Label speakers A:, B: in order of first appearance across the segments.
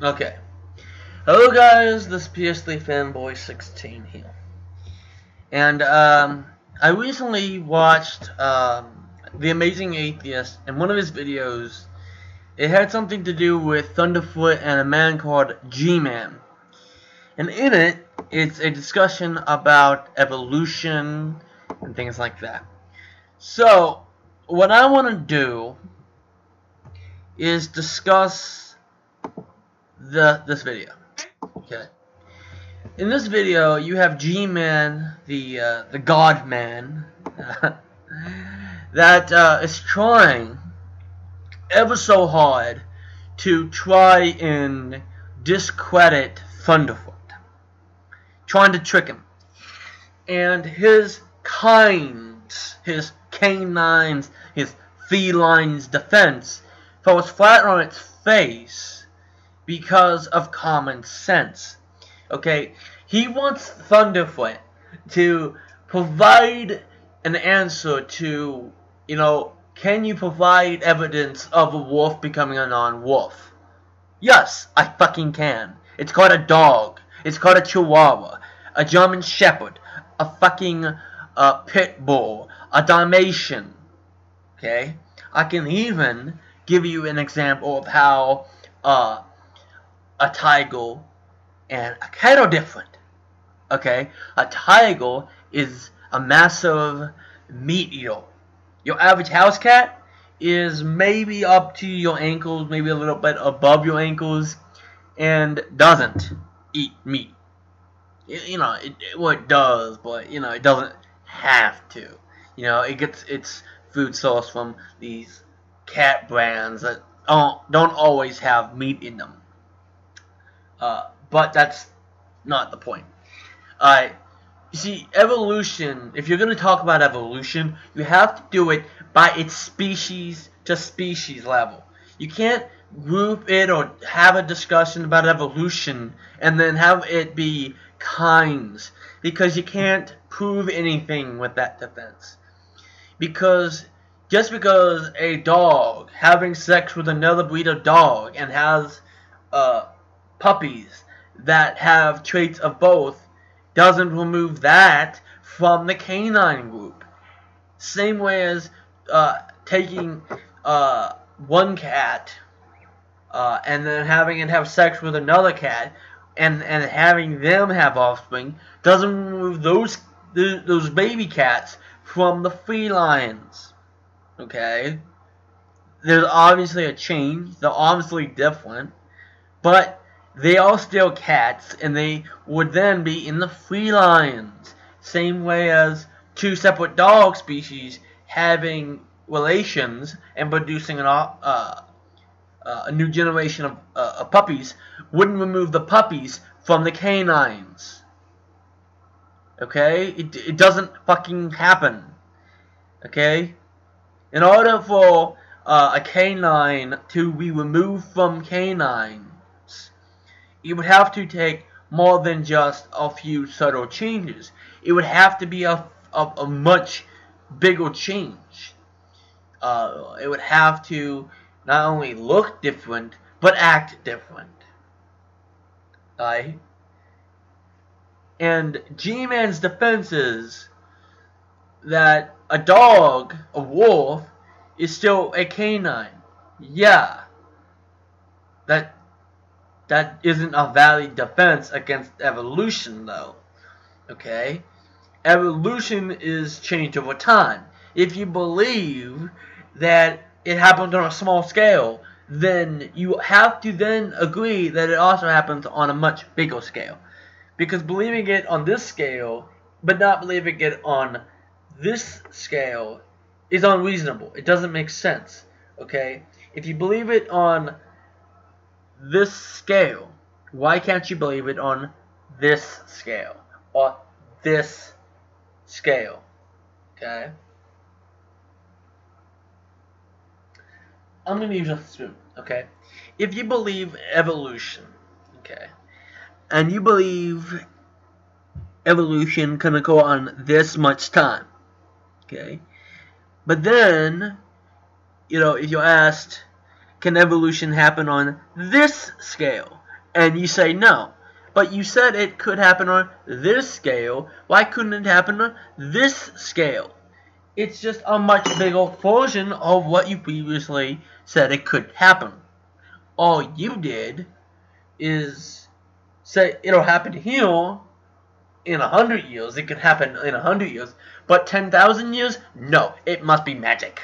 A: Okay. Hello guys, this is PS3 Fanboy 16 here. And I recently watched The Amazing Atheist, and one of his videos, it had something to do with Thunderfoot and a man called Gman. And in it, it's a discussion about evolution and things like that. So, what I want to do is discuss this video. Okay. In this video, you have Gman, the God Man, that is trying ever so hard to try and discredit Thunderfoot, trying to trick him, and his his canines, his feline's defense falls flat on its face because of common sense. Okay, he wants Thunderfoot to provide an answer to, can you provide evidence of a wolf becoming a non-wolf? Yes, I fucking can. It's called a dog. It's called a chihuahua, a German shepherd, a fucking pit bull, a Dalmatian. Okay, I can even give you an example of how a tiger and a cat are different. Okay, a tiger is a massive meat eater. Your average house cat is maybe up to your ankles, maybe a little bit above your ankles, and doesn't eat meat. It does, but it doesn't have to. It gets its food source from these cat brands that don't always have meat in them. But that's not the point. You see, evolution, if you're going to talk about evolution, you have to do it by its species to species level. You can't group it or have a discussion about evolution and then have it be kinds, because you can't prove anything with that defense. Because just because a dog having sex with another breed of dog and has puppies that have traits of both doesn't remove that from the canine group. Same way as taking one cat and then having it have sex with another cat and having them have offspring doesn't remove those baby cats from the felines. Okay? There's obviously a change. They're obviously different. But they are still cats, and they would then be in the felines. Same way as two separate dog species having relations and producing a new generation of puppies wouldn't remove the puppies from the canines. Okay? It doesn't fucking happen. Okay? In order for a canine to be removed from canine, it would have to take more than just a few subtle changes. It would have to be a much bigger change. It would have to not only look different, but act different. Right? And G-Man's defense is that a dog, a wolf, is still a canine. Yeah. That isn't a valid defense against evolution, though. Okay? Evolution is change over time. If you believe that it happens on a small scale, then you have to then agree that it also happens on a much bigger scale. Because believing it on this scale, but not believing it on this scale, is unreasonable. It doesn't make sense. Okay? If you believe it on this scale, why can't you believe it on this scale or this scale? Okay, I'm gonna use a spoon. Okay, if you believe evolution, okay, and you believe evolution can occur on this much time, okay, but then if you're asked, can evolution happen on this scale? And you say no. But you said it could happen on this scale. Why couldn't it happen on this scale? It's just a much bigger version of what you previously said it could happen. All you did is say it'll happen here in 100 years. It could happen in 100 years. But 10,000 years? No. It must be magic.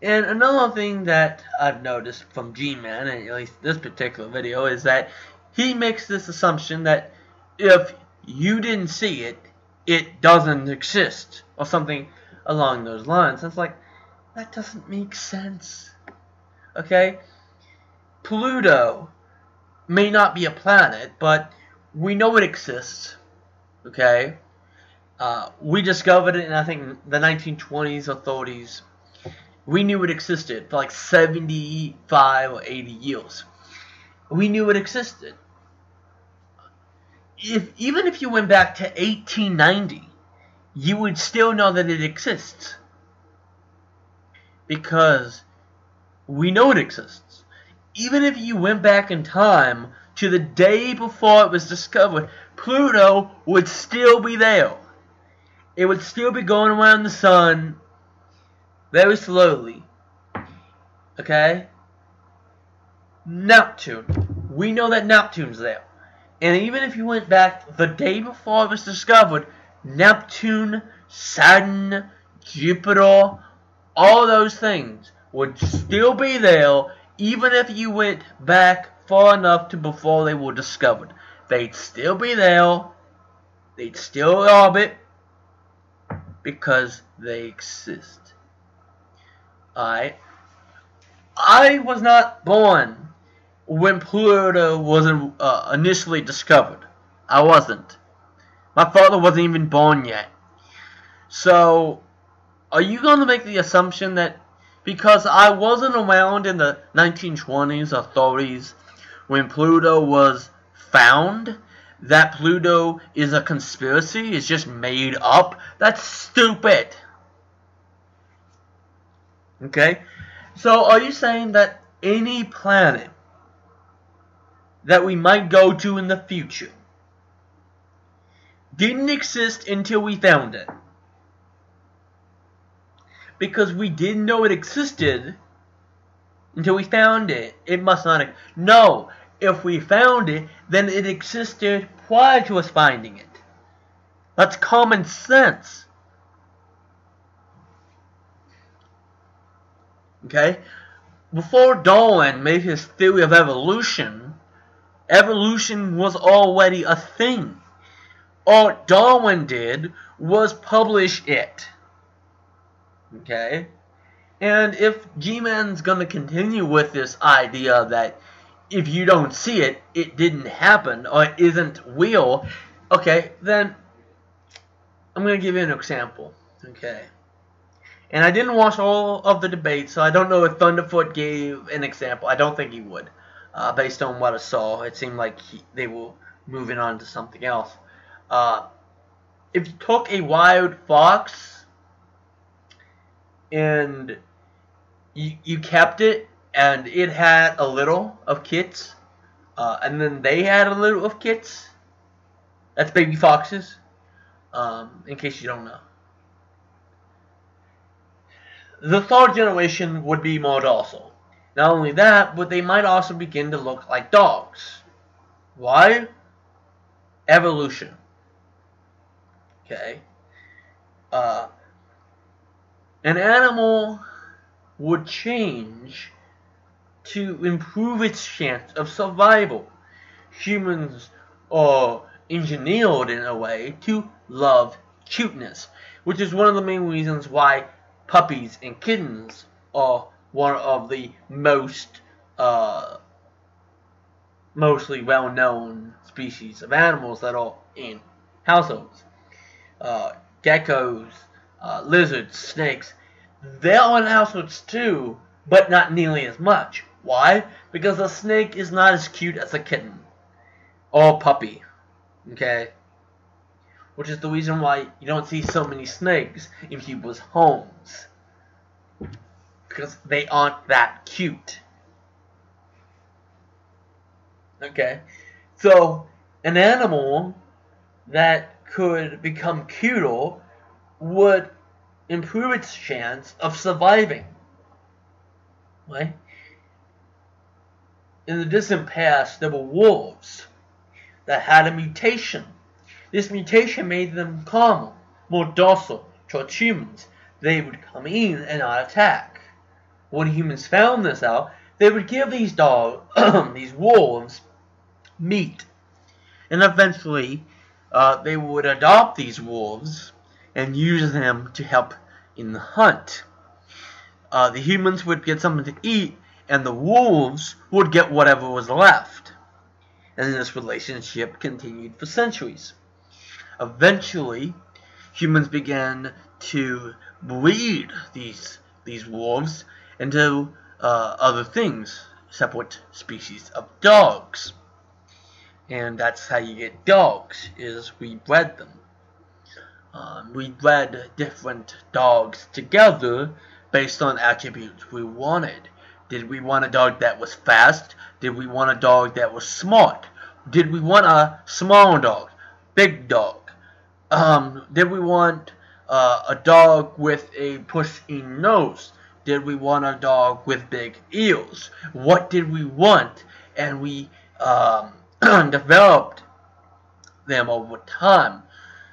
A: And another thing that I've noticed from Gman, and at least this particular video, is that he makes this assumption that if you didn't see it, it doesn't exist, or something along those lines. It's like, that doesn't make sense. Okay? Pluto may not be a planet, but we know it exists. Okay? We discovered it in, I think, the 1920s or 30s. We knew it existed for like 75 or 80 years. We knew it existed. Even if you went back to 1890, you would still know that it exists. Because we know it exists. Even if you went back in time to the day before it was discovered, Pluto would still be there. It would still be going around the sun very slowly. Okay? Neptune. We know that Neptune's there. And even if you went back the day before it was discovered, Neptune, Saturn, Jupiter, all those things would still be there, even if you went back far enough to before they were discovered. They'd still be there. They'd still orbit because they exist. Alright? I was not born when Pluto was initially discovered. I wasn't. My father wasn't even born yet. So, are you going to make the assumption that because I wasn't around in the 1920s or 30s when Pluto was found, that Pluto is a conspiracy? It's just made up? That's stupid. Okay? So, are you saying that any planet that we might go to in the future didn't exist until we found it? Because we didn't know it existed until we found it. It must not. No, if we found it, then it existed prior to us finding it. That's common sense. Okay? Before Darwin made his theory of evolution, evolution was already a thing. All Darwin did was publish it. Okay? And if G-Man's gonna continue with this idea that if you don't see it, it didn't happen, or it isn't real, okay, then I'm gonna give you an example. Okay? And I didn't watch all of the debates, so I don't know if Thunderfoot gave an example. I don't think he would. Based on what I saw, it seemed like they were moving on to something else. If you took a wild fox and you kept it, and it had a litter of kits, and then they had a litter of kits, that's baby foxes, in case you don't know. The third generation would be more docile. Not only that, but they might also begin to look like dogs. Why? Evolution. Okay. An animal would change to improve its chance of survival. Humans are engineered in a way to love cuteness, which is one of the main reasons why puppies and kittens are one of the mostly well-known species of animals that are in households. Geckos, lizards, snakes, they're in households too, but not nearly as much. Why? Because a snake is not as cute as a kitten or puppy. Okay? Which is the reason why you don't see so many snakes in people's homes. Because they aren't that cute. Okay? So, an animal that could become cuter would improve its chance of surviving. Right? In the distant past, there were wolves that had a mutation. This mutation made them calmer, more docile towards humans. They would come in and not attack. When humans found this out, they would give these these wolves, meat. And eventually, they would adopt these wolves and use them to help in the hunt. The humans would get something to eat, and the wolves would get whatever was left. And this relationship continued for centuries. Eventually, humans began to breed these wolves into other things, separate species of dogs. And that's how you get dogs, is we bred them. We bred different dogs together based on attributes we wanted. Did we want a dog that was fast? Did we want a dog that was smart? Did we want a small dog? Big dog? Did we want a dog with a push-in nose? Did we want a dog with big ears? What did we want? And we developed them over time.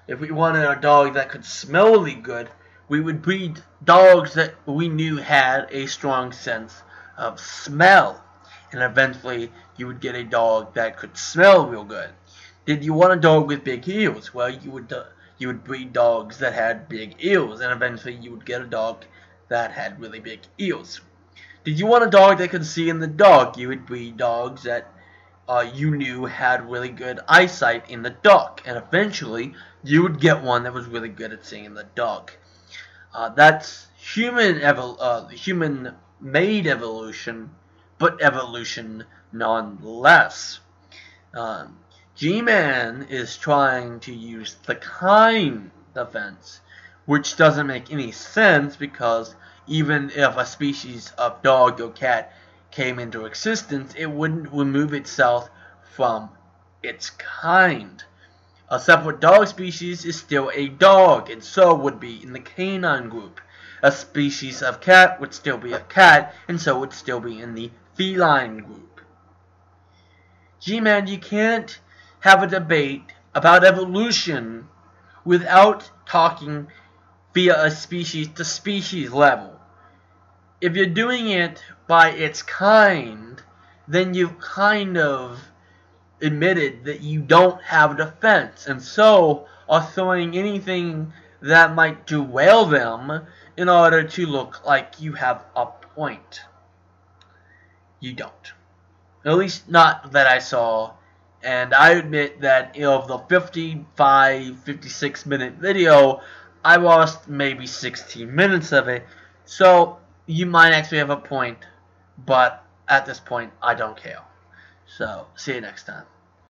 A: If we wanted a dog that could smell really good, we would breed dogs that we knew had a strong sense of smell. And eventually, you would get a dog that could smell real good. Did you want a dog with big ears? Well, you would breed dogs that had big ears, and eventually you would get a dog that had really big ears. Did you want a dog that could see in the dark? You would breed dogs that you knew had really good eyesight in the dark, and eventually you would get one that was really good at seeing in the dark. That's human-made evolution, but evolution nonetheless. Gman is trying to use the kind defense, which doesn't make any sense because even if a species of dog or cat came into existence, it wouldn't remove itself from its kind. A separate dog species is still a dog, and so would be in the canine group. A species of cat would still be a cat, and so would still be in the feline group. G-Man, you can't have a debate about evolution without talking via a species-to-species level. If you're doing it by its kind, then you've kind of admitted that you don't have a defense, and so are throwing anything that might derail them in order to look like you have a point. You don't. At least not that I saw. And I admit that of the 56 minute video, I lost maybe 16 minutes of it. So you might actually have a point, but at this point, I don't care. So, see you next time.